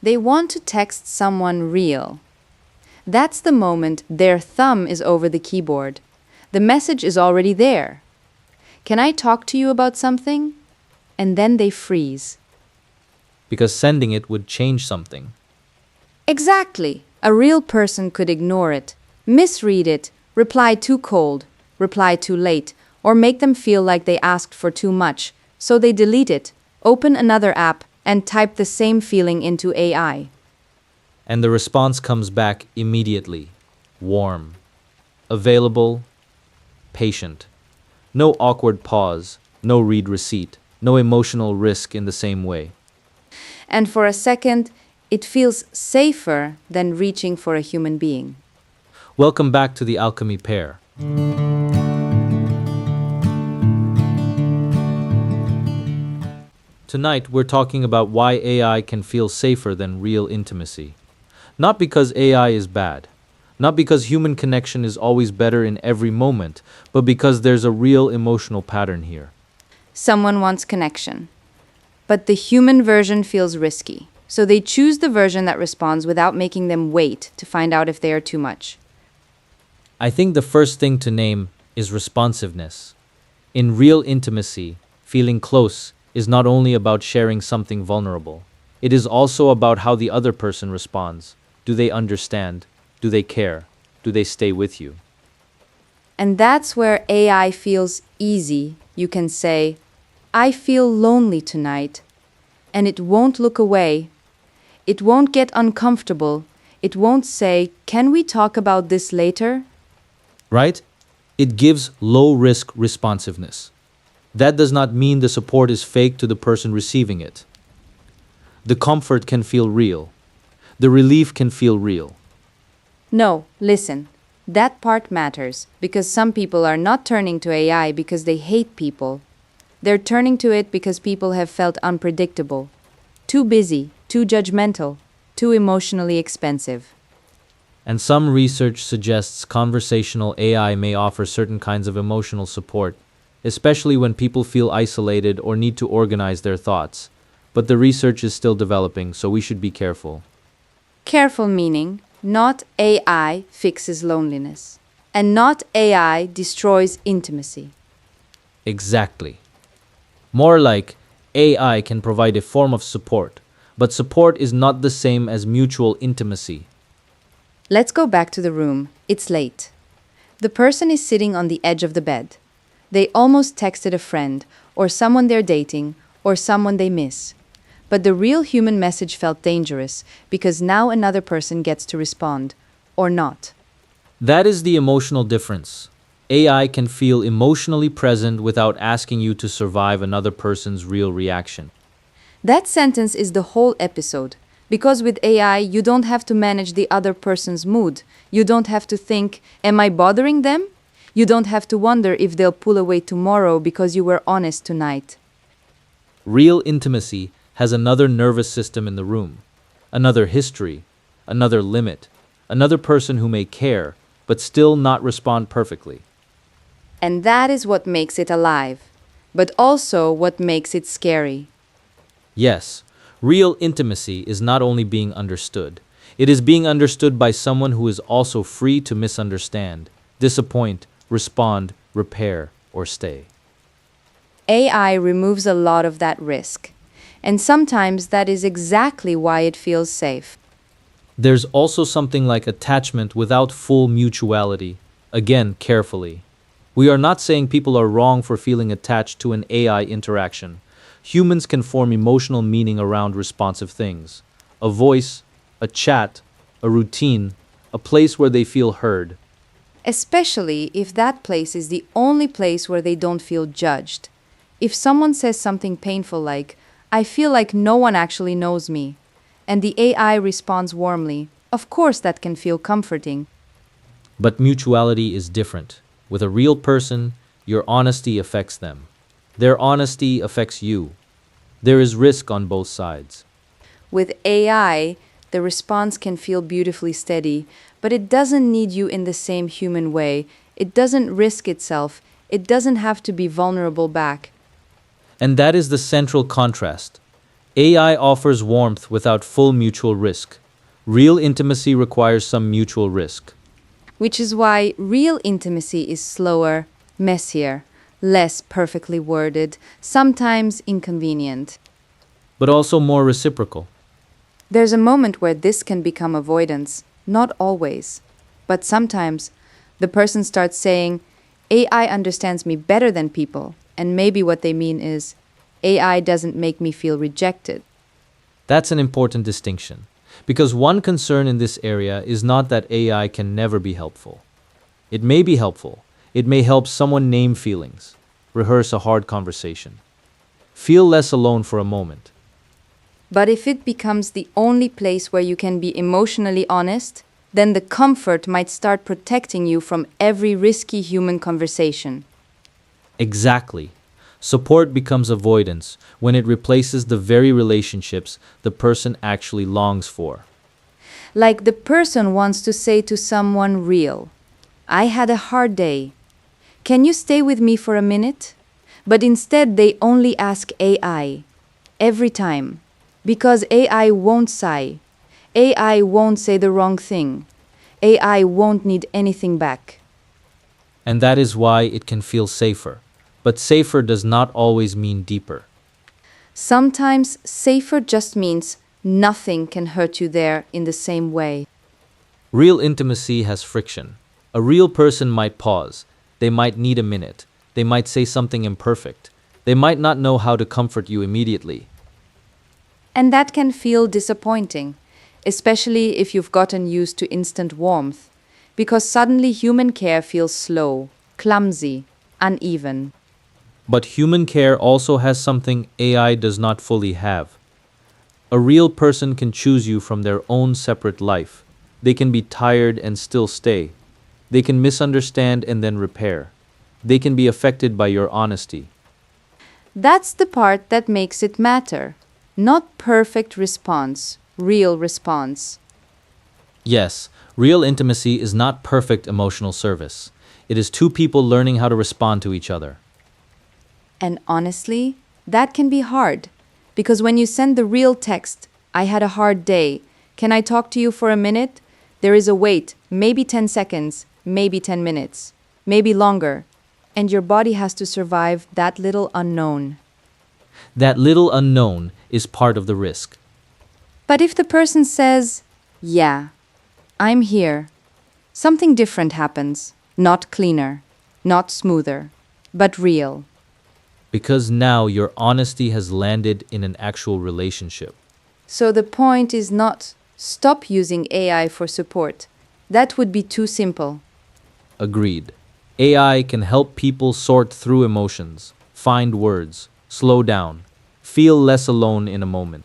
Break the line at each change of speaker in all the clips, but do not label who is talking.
They want to text someone real. That's the moment their thumb is over the keyboard. The message is already there. Can I talk to you about something? And then they freeze.
Because sending it would change something.
Exactly. A real person could ignore it, misread it, reply too cold, reply too late, or make them feel like they asked for too much, so they delete it, open another app, and type the same feeling into AI.
And the response comes back immediately. Warm. Available. Patient. No awkward pause. No read receipt. No emotional risk in the same way.
And for a second, it feels safer than reaching for a human being.
Welcome back to the Alchemy pair. Tonight, we're talking about why AI can feel safer than real intimacy. Not because AI is bad, not because human connection is always better in every moment, but because there's a real emotional pattern here.
Someone wants connection, but the human version feels risky, so they choose the version that responds without making them wait to find out if they are too much.
I think the first thing to name is responsiveness. In real intimacy, feeling close is not only about sharing something vulnerable. It is also about how the other person responds. Do they understand? Do they care? Do they stay with you?
And that's where AI feels easy. You can say, I feel lonely tonight, and it won't look away. It won't get uncomfortable. It won't say, can we talk about this later?
Right? It gives low-risk responsiveness. That does not mean the support is fake to the person receiving it. The comfort can feel real. The relief can feel real.
No, listen. That part matters because some people are not turning to AI because they hate people. They're turning to it because people have felt unpredictable, too busy, too judgmental, too emotionally expensive.
And some research suggests conversational AI may offer certain kinds of emotional support, especially when people feel isolated or need to organize their thoughts. But the research is still developing, so we should be careful.
Careful meaning, not AI fixes loneliness, and not AI destroys intimacy.
Exactly. More like AI can provide a form of support, but support is not the same as mutual intimacy.
Let's go back to the room. It's late. The person is sitting on the edge of the bed. They almost texted a friend, or someone they're dating, or someone they miss. But the real human message felt dangerous because now another person gets to respond, or not.
That is the emotional difference. AI can feel emotionally present without asking you to survive another person's real reaction.
That sentence is the whole episode. Because with AI, you don't have to manage the other person's mood. You don't have to think, am I bothering them? You don't have to wonder if they'll pull away tomorrow because you were honest tonight.
Real intimacy has another nervous system in the room, another history, another limit, another person who may care, but still not respond perfectly.
And that is what makes it alive, but also what makes it scary.
Yes, real intimacy is not only being understood, it is being understood by someone who is also free to misunderstand, disappoint, respond, repair, or stay.
AI removes a lot of that risk. And sometimes that is exactly why it feels safe.
There's also something like attachment without full mutuality. Again, carefully. We are not saying people are wrong for feeling attached to an AI interaction. Humans can form emotional meaning around responsive things. A voice, a chat, a routine, a place where they feel heard.
Especially if that place is the only place where they don't feel judged. If someone says something painful like, I feel like no one actually knows me, and the AI responds warmly, of course that can feel comforting.
But mutuality is different. With a real person, your honesty affects them. Their honesty affects you. There is risk on both sides.
With AI, the response can feel beautifully steady, but it doesn't need you in the same human way. It doesn't risk itself. It doesn't have to be vulnerable back.
And that is the central contrast. AI offers warmth without full mutual risk. Real intimacy requires some mutual risk,
Which is why real intimacy is slower, messier, less perfectly worded, sometimes inconvenient.
but also more reciprocal.
There's a moment where this can become avoidance, not always. But sometimes the person starts saying, AI understands me better than people, and maybe what they mean is, AI doesn't make me feel rejected.
That's an important distinction, because one concern in this area is not that AI can never be helpful. It may be helpful. It may help someone name feelings, rehearse a hard conversation, feel less alone for a moment.
But if it becomes the only place where you can be emotionally honest, then the comfort might start protecting you from every risky human conversation.
Exactly. Support becomes avoidance when it replaces the very relationships the person actually longs for.
Like the person wants to say to someone real, I had a hard day. Can you stay with me for a minute? But instead, they only ask AI every time. Because AI won't sigh. AI won't say the wrong thing. AI won't need anything back.
And that is why it can feel safer. But safer does not always mean deeper.
Sometimes safer just means nothing can hurt you there in the same way.
Real intimacy has friction. A real person might pause. They might need a minute. They might say something imperfect. They might not know how to comfort you immediately.
And that can feel disappointing, especially if you've gotten used to instant warmth, because suddenly human care feels slow, clumsy, uneven.
But human care also has something AI does not fully have. A real person can choose you from their own separate life. They can be tired and still stay. They can misunderstand and then repair. They can be affected by your honesty.
That's the part that makes it matter. Not perfect response, real response.
Yes, real intimacy is not perfect emotional service. It is two people learning how to respond to each other.
And honestly, that can be hard. Because when you send the real text, I had a hard day, can I talk to you for a minute? There is a wait, maybe 10 seconds, maybe 10 minutes, maybe longer. And your body has to survive that little unknown.
That little unknown is part of the risk.
But if the person says, yeah, I'm here, something different happens. Not cleaner, not smoother, but real.
Because now your honesty has landed in an actual relationship.
So the point is not stop using AI for support. That would be too simple.
Agreed. AI can help people sort through emotions, find words, slow down, feel less alone in a moment.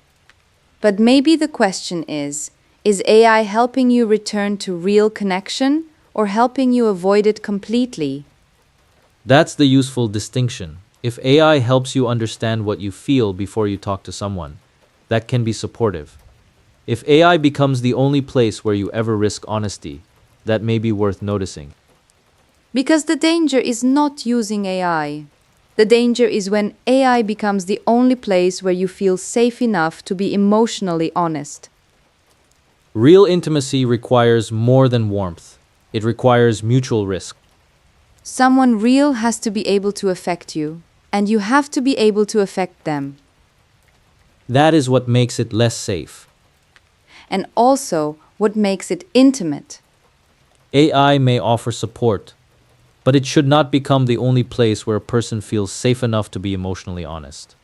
But maybe the question is AI helping you return to real connection or helping you avoid it completely?
That's the useful distinction. If AI helps you understand what you feel before you talk to someone, that can be supportive. If AI becomes the only place where you ever risk honesty, that may be worth noticing.
Because the danger is not using AI. The danger is when AI becomes the only place where you feel safe enough to be emotionally honest.
Real intimacy requires more than warmth. It requires mutual risk.
Someone real has to be able to affect you, and you have to be able to affect them.
That is what makes it less safe.
And also what makes it intimate.
AI may offer support, but it should not become the only place where a person feels safe enough to be emotionally honest.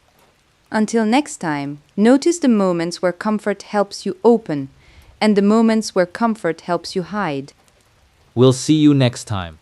Until next time, notice the moments where comfort helps you open and the moments where comfort helps you hide.
We'll see you next time.